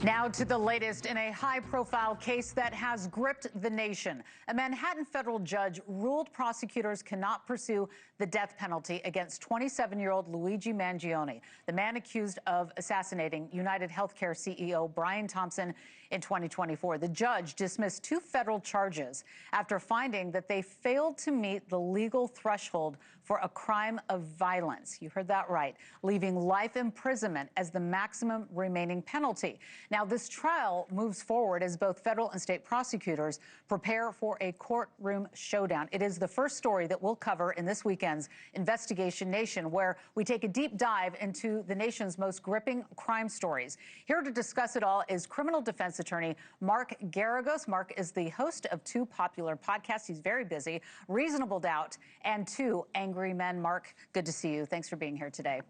Now to the latest in a high-profile case that has gripped the nation. A Manhattan federal judge ruled prosecutors cannot pursue the death penalty against 27-year-old Luigi Mangione, the man accused of assassinating United Healthcare CEO Brian Thompson in 2024. The judge dismissed 2 federal charges after finding that they failed to meet the legal threshold for a crime of violence. You heard that right, leaving life imprisonment as the maximum remaining penalty. Now, this trial moves forward as both federal and state prosecutors prepare for a courtroom showdown. It is the first story that we'll cover in this weekend's Investigation Nation, where we take a deep dive into the nation's most gripping crime stories. Here to discuss it all is criminal defense attorney Mark Geragos. Mark is the host of 2 popular podcasts. He's very busy, Reasonable Doubt and 2 Angry Men. Mark, good to see you. Thanks for being here today.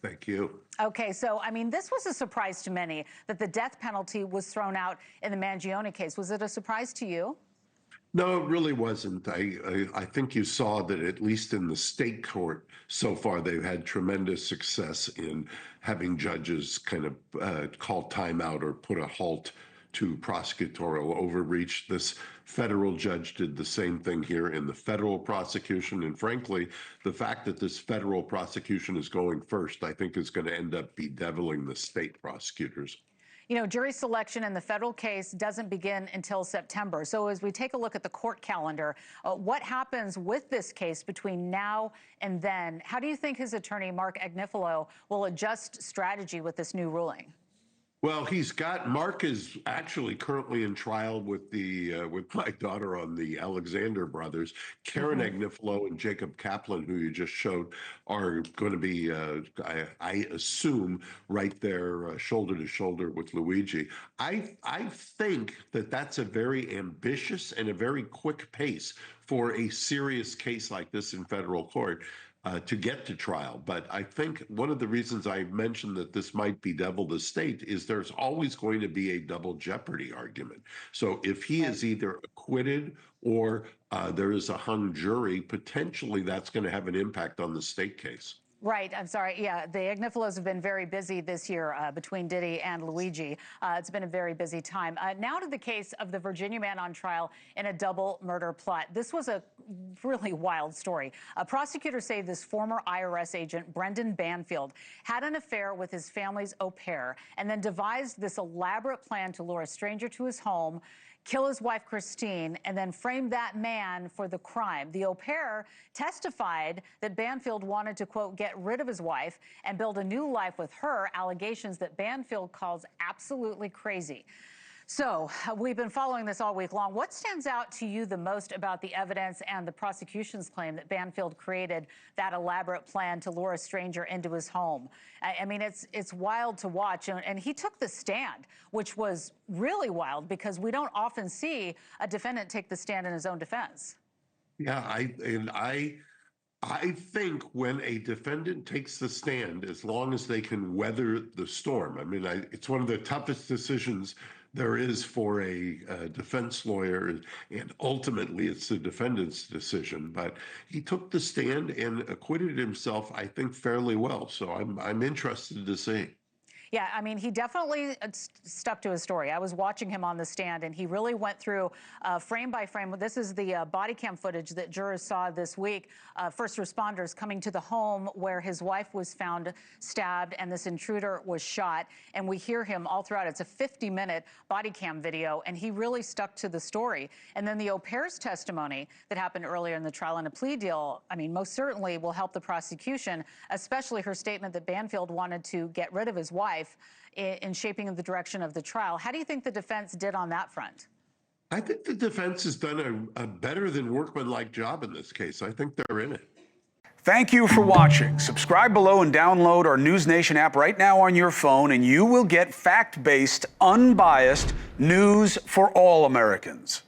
Thank you. Okay, so, I mean, this was a surprise to many that the death penalty was thrown out in the Mangione case. Was it a surprise to you? No, it really wasn't. I think you saw that at least in the state court so far, they've had tremendous success in having judges kind of call timeout or put a halt to prosecutorial overreach. This federal judge did the same thing here in the federal prosecution. And frankly, the fact that this federal prosecution is going first, I think is going to end up bedeviling the state prosecutors. You know, jury selection in the federal case doesn't begin until September. So as we take a look at the court calendar, what happens with this case between now and then? How do you think his attorney, Mark Agnifilo, will adjust strategy with this new ruling? Well, Mark is actually currently in trial with with my daughter on the Alexander brothers. Karen Agnifilo and Jacob Kaplan, who you just showed, are going to be, I assume, right there shoulder to shoulder with Luigi. I think that that's a very ambitious and a very quick pace for a serious case like this in federal court. To get to trial. But I think one of the reasons I mentioned that this might bedevil the state is there's always going to be a double jeopardy argument. So if he is either acquitted or there is a hung jury, potentially that's going to have an impact on the state case. Right. I'm sorry. Yeah, the Agnifilos have been very busy this year between Diddy and Luigi. It's been a very busy time. Now to the case of the Virginia man on trial in a double murder plot. This was a really wild story. Prosecutors say this former IRS agent, Brendan Banfield, had an affair with his family's au pair and then devised this elaborate plan to lure a stranger to his home, kill his wife, Christine, and then frame that man for the crime. The au pair testified that Banfield wanted to, quote, get rid of his wife and build a new life with her, allegations that Banfield calls absolutely crazy. So we've been following this all week long. What stands out to you the most about the evidence and the prosecution's claim that Banfield created that elaborate plan to lure a stranger into his home? I mean, it's wild to watch. And he took the stand, which was really wild because we don't often see a defendant take the stand in his own defense. Yeah, I think when a defendant takes the stand, as long as they can weather the storm, I mean, it's one of the toughest decisions there is for a defense lawyer, and ultimately it's the defendant's decision. But he took the stand and acquitted himself, I think, fairly well. So I'm interested to see. Yeah, I mean, he definitely stuck to his story. I was watching him on the stand, and he really went through frame by frame. This is the body cam footage that jurors saw this week. First responders coming to the home where his wife was found stabbed and this intruder was shot. And we hear him all throughout. It's a 50-minute body cam video, and he really stuck to the story. And then the au pair's testimony that happened earlier in the trial and a plea deal, I mean, most certainly will help the prosecution, especially her statement that Banfield wanted to get rid of his wife in shaping the direction of the trial. How do you think the defense did on that front? I think the defense has done a better than workmanlike job in this case. I think they're in it. Thank you for watching. Subscribe below and download our NewsNation app right now on your phone, and you will get fact-based, unbiased news for all Americans.